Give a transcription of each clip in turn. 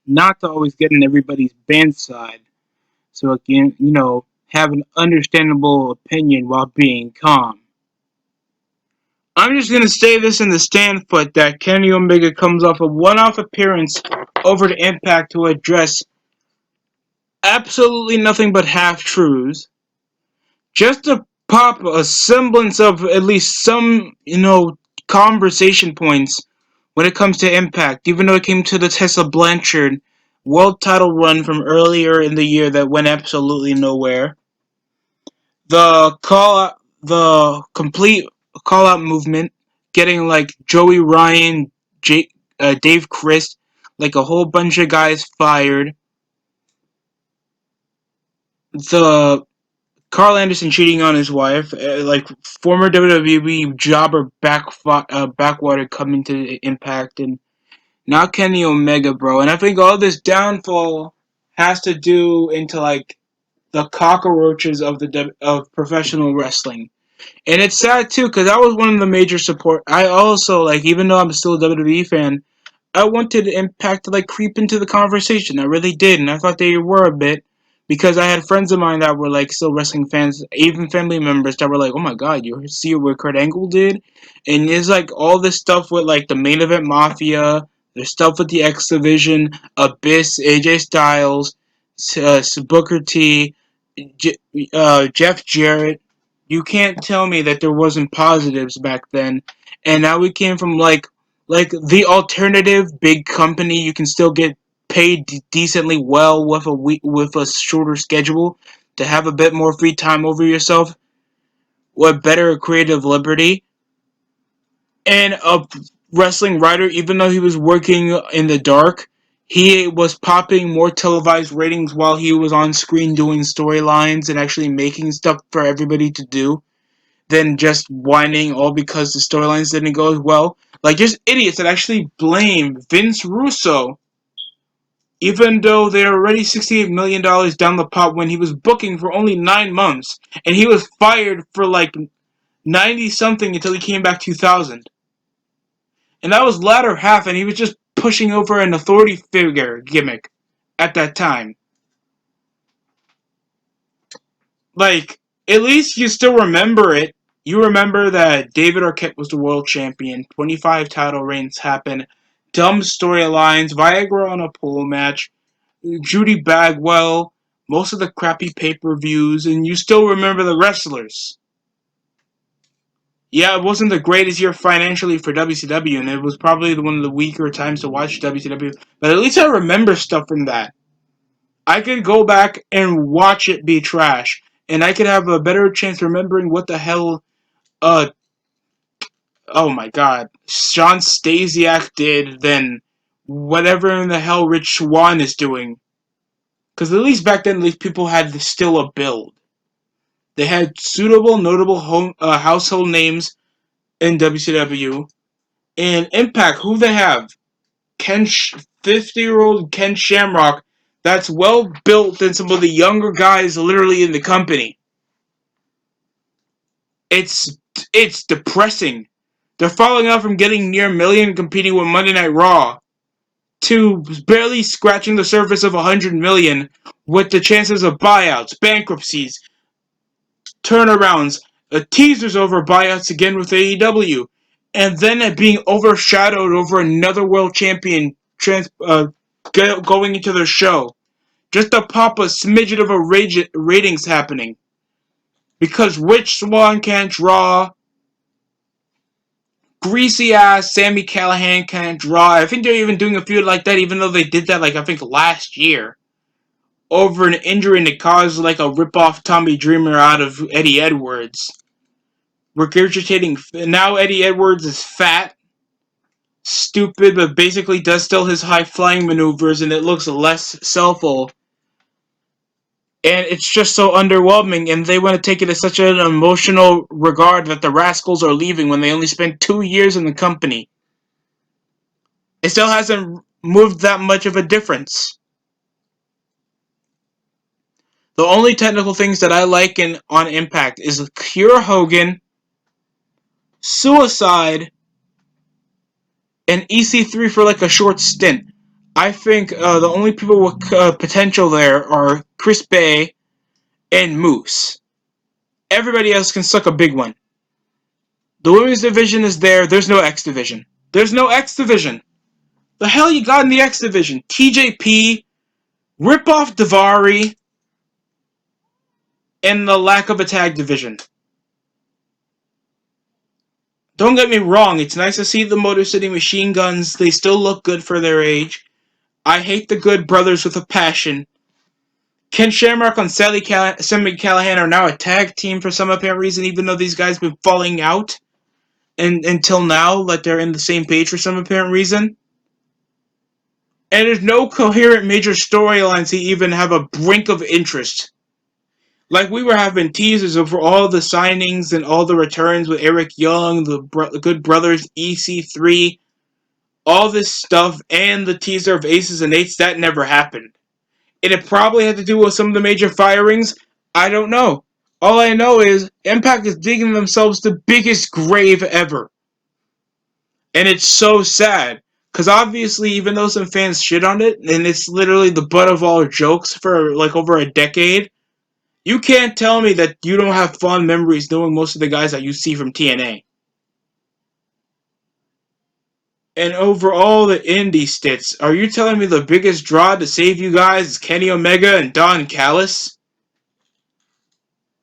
not to always get in everybody's band side, so it can, have an understandable opinion while being calm. I'm just gonna say this in the stand foot that Kenny Omega comes off a one-off appearance over to Impact to address absolutely nothing but half-truths, just to pop a semblance of at least some, conversation points when it comes to Impact, even though it came to the Tessa Blanchard world title run from earlier in the year that went absolutely nowhere. The complete call out movement, getting like Joey Ryan, Dave Christ, like a whole bunch of guys fired. The Carl Anderson cheating on his wife, like former WWE jobber backwater coming to Impact, and now Kenny Omega, bro. And I think all this downfall has to do into like the cockroaches of professional wrestling. And it's sad too, because that was one of the major support. I also like, even though I'm still a WWE fan, I wanted Impact to like creep into the conversation. I really did, and I thought they were a bit, because I had friends of mine that were like still wrestling fans, even family members that were like, "Oh my god, you see what Kurt Angle did?" And it's like all this stuff with like the main event Mafia, there's stuff with the X Division, Abyss, AJ Styles, Booker T, Jeff Jarrett. You can't tell me that there wasn't positives back then. And now we came from like the alternative big company. You can still get paid decently well with with a shorter schedule to have a bit more free time over yourself with better creative liberty. And a wrestling writer, even though he was working in the dark, he was popping more televised ratings while he was on screen doing storylines and actually making stuff for everybody to do than just whining all because the storylines didn't go as well. Like, there's idiots that actually blame Vince Russo, even though they're already $68 million down the pot when he was booking for only 9 months, and he was fired for like 90 something until he came back 2000. And that was latter half, and he was just pushing over an authority figure gimmick at that time. Like, at least you still remember it. You remember that David Arquette was the world champion, 25 title reigns happened, dumb storylines, Viagra on a pole match, Judy Bagwell, most of the crappy pay-per-views, and you still remember the wrestlers. Yeah, it wasn't the greatest year financially for WCW, and it was probably one of the weaker times to watch WCW, but at least I remember stuff from that. I could go back and watch it be trash, and I could have a better chance remembering what the hell, uh, oh my god, Sean Stasiak did than whatever in the hell Rich Swann is doing. Because at least back then, at least people had still a build. They had suitable, notable household names in WCW. And Impact, who they have? 50-year-old Ken Shamrock, that's well built than some of the younger guys literally in the company. It's it's depressing. They're falling out from getting near a million competing with Monday Night Raw to barely scratching the surface of 100 million with the chances of buyouts, bankruptcies, turnarounds, teasers over buyouts again with AEW, and then it being overshadowed over another world champion going into their show. Just to pop a smidget of a ratings happening. Because Rich Swann can't draw, greasy ass Sammy Callahan can't draw. I think they're even doing a feud like that, even though they did that, like, I think last year. Over an injury that caused, like, a rip-off Tommy Dreamer out of Eddie Edwards. Regurgitating. Now Eddie Edwards is fat, stupid, but basically does still his high-flying maneuvers, and it looks less selfful. And it's just so underwhelming, and they want to take it as such an emotional regard that the Rascals are leaving when they only spent 2 years in the company. It still hasn't moved that much of a difference. The only technical things that I like on Impact is Cure Hogan, Suicide, and EC3 for like a short stint. I think the only people with potential there are Chris Bay and Moose. Everybody else can suck a big one. The women's division is there. There's no X division. There's no X division. The hell you got in the X division? TJP, rip off Davari, and the lack of a tag division. Don't get me wrong, it's nice to see the Motor City Machine Guns. They still look good for their age. I hate the Good Brothers with a passion. Ken Shamrock and Sammy Callahan are now a tag team for some apparent reason, even though these guys have been falling out and until now, like they're in the same page for some apparent reason. And there's no coherent major storylines to even have a brink of interest. Like we were having teasers of all the signings and all the returns with Eric Young, the Good Brothers, EC3, all this stuff, and the teaser of Aces and Eights. That never happened. And it probably had to do with some of the major firings. I don't know. All I know is Impact is digging themselves the biggest grave ever. And it's so sad. Because obviously, even though some fans shit on it, and it's literally the butt of all jokes for like over a decade, you can't tell me that you don't have fond memories knowing most of the guys that you see from TNA. And over all the indie stits, are you telling me the biggest draw to save you guys is Kenny Omega and Don Callis?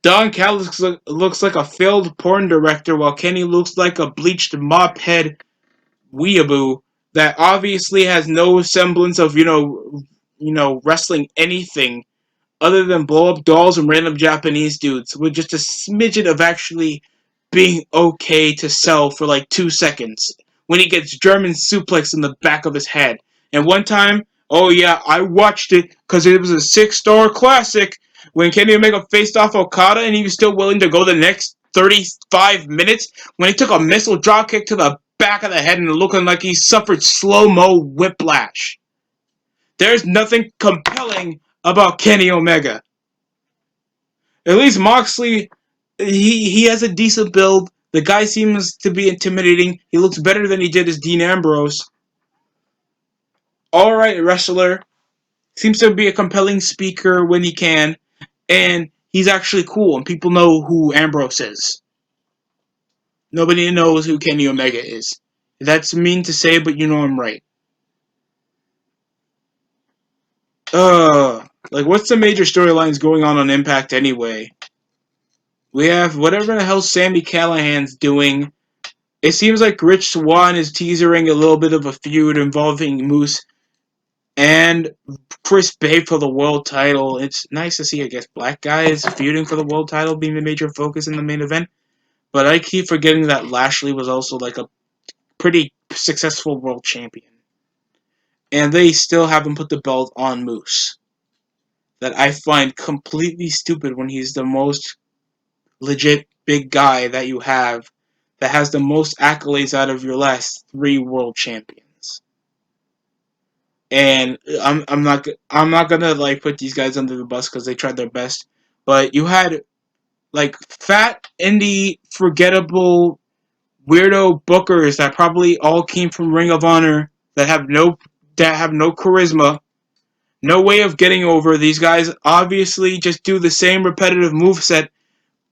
Don Callis looks like a failed porn director, while Kenny looks like a bleached mop head weeaboo that obviously has no semblance of wrestling anything other than blow up dolls and random Japanese dudes with just a smidgen of actually being okay to sell for like 2 seconds when he gets German suplex in the back of his head. And one time, oh yeah, I watched it because it was a 6-star classic when Kenny Omega faced off Okada and he was still willing to go the next 35 minutes when he took a missile dropkick to the back of the head and looking like he suffered slow-mo whiplash. There's nothing compelling about Kenny Omega. At least Moxley, he has a decent build. The guy seems to be intimidating. He looks better than he did as Dean Ambrose. Alright wrestler. Seems to be a compelling speaker when he can. And he's actually cool, and people know who Ambrose is. Nobody knows who Kenny Omega is. That's mean to say, but you know I'm right. Like, what's the major storylines going on Impact anyway? We have whatever the hell Sammy Callahan's doing. It seems like Rich Swann is teasering a little bit of a feud involving Moose and Chris Bay for the world title. It's nice to see, I guess, black guys feuding for the world title being the major focus in the main event. But I keep forgetting that Lashley was also like a pretty successful world champion. And they still haven't put the belt on Moose. That I find completely stupid when he's the most legit big guy that you have that has the most accolades out of your last 3 world champions. And I'm not gonna like put these guys under the bus because they tried their best, but you had like fat indie forgettable weirdo bookers that probably all came from Ring of Honor that have no charisma, no way of getting over. These guys obviously just do the same repetitive moveset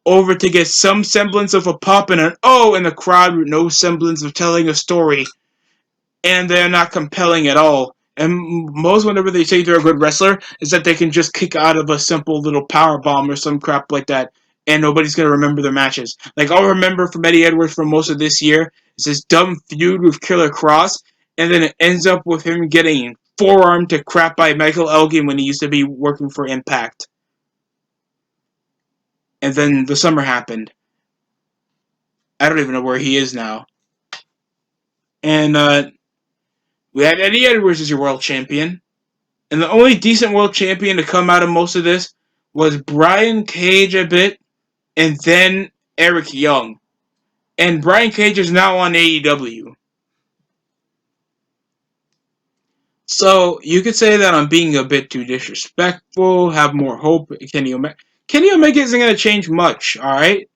over to get some semblance of a pop and an oh in the crowd with no semblance of telling a story. And they're not compelling at all. And most whenever they say they're a good wrestler is that they can just kick out of a simple little power bomb or some crap like that, and nobody's gonna remember their matches. Like I'll remember from Eddie Edwards for most of this year is this dumb feud with Killer Cross, and then it ends up with him getting forearmed to crap by Michael Elgin when he used to be working for Impact. And then the summer happened. I don't even know where he is now. And we had Eddie Edwards as your world champion. And the only decent world champion to come out of most of this was Brian Cage a bit, and then Eric Young. And Brian Cage is now on AEW. So you could say that I'm being a bit too disrespectful, have more hope. Kenny Omega isn't going to change much, alright?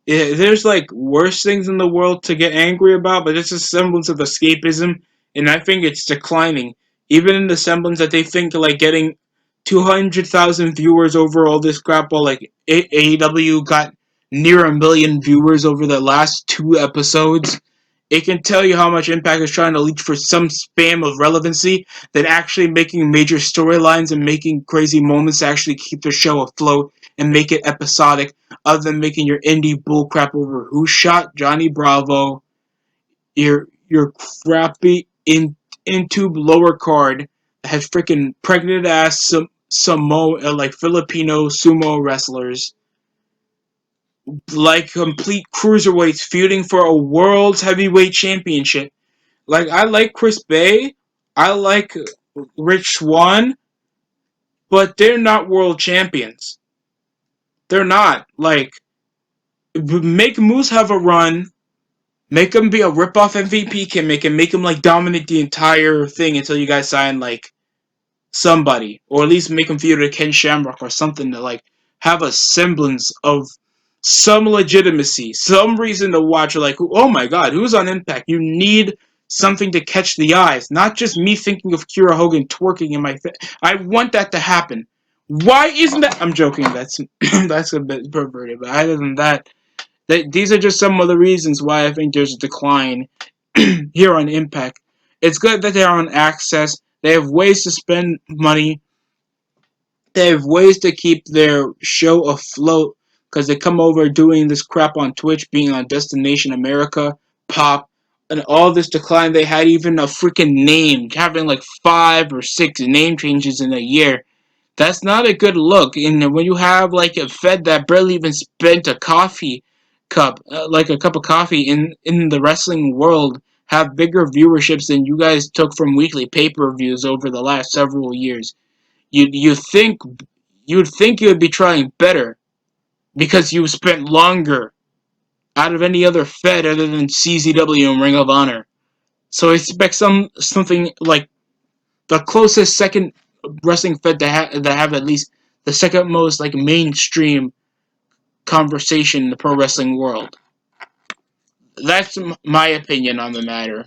There's like worse things in the world to get angry about, but it's a semblance of escapism, and I think it's declining. Even in the semblance that they think like getting 200,000 viewers over all this crap, while like AEW got near 1 million viewers over the last 2 episodes. It can tell you how much Impact is trying to leech for some spam of relevancy than actually making major storylines and making crazy moments to actually keep the show afloat and make it episodic, other than making your indie bullcrap over who shot Johnny Bravo, your crappy into lower card that has freaking pregnant ass like Filipino sumo wrestlers, like complete cruiserweights feuding for a world's heavyweight championship. Like, I like Chris Bay, I like Rich Swann, but they're not world champions. They're not. Like, make Moose have a run, make him be a rip-off MVP gimmick, and make him, like, dominate the entire thing until you guys sign, like, somebody. Or at least make him feud with Ken Shamrock or something to, like, have a semblance of some legitimacy, some reason to watch. Like, oh my god, who's on Impact? You need something to catch the eyes, not just me thinking of Kira Hogan twerking in my face. I want that to happen. Why isn't that? I'm joking. That's that's a bit perverted, but other than that, these are just some of the reasons why I think there's a decline here on Impact. It's good that they're on Access. They have ways to spend money. They have ways to keep their show afloat because they come over doing this crap on Twitch, being on Destination America, Pop, and all this decline. They had even a freaking name, having like 5 or 6 name changes in a year. That's not a good look. And when you have like a Fed that barely even spent a coffee cup, like a cup of coffee in the wrestling world, have bigger viewerships than you guys took from weekly pay-per-views over the last several years. You think you'd think you would be trying better because you spent longer out of any other Fed other than CZW and Ring of Honor. So I expect something like the closest second wrestling Fed that have at least the second most like mainstream conversation in the pro wrestling world. That's my opinion on the matter.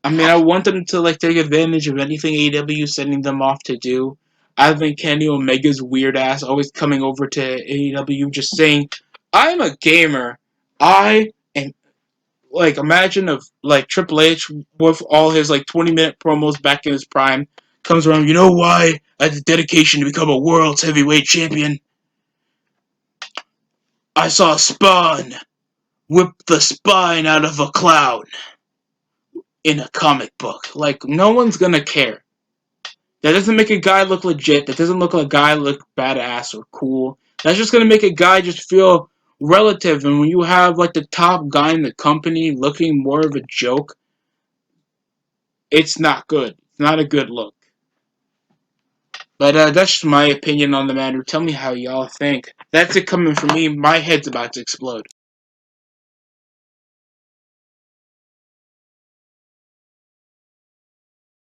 I mean, I want them to like take advantage of anything AEW is sending them off to do. I think Kenny Omega's weird ass always coming over to AEW just saying, "I'm a gamer. I am." Like, imagine if like Triple H with all his like 20-minute promos back in his prime comes around. You know why I had the dedication to become a world's heavyweight champion? I saw Spawn whip the spine out of a clown in a comic book. Like, no one's gonna care. That doesn't make a guy look legit. That doesn't look like a guy look badass or cool. That's just gonna make a guy just feel relative. And when you have like the top guy in the company looking more of a joke, it's not good. It's not a good look. But that's just my opinion on the matter. Tell me how y'all think. That's it coming from me. My head's about to explode.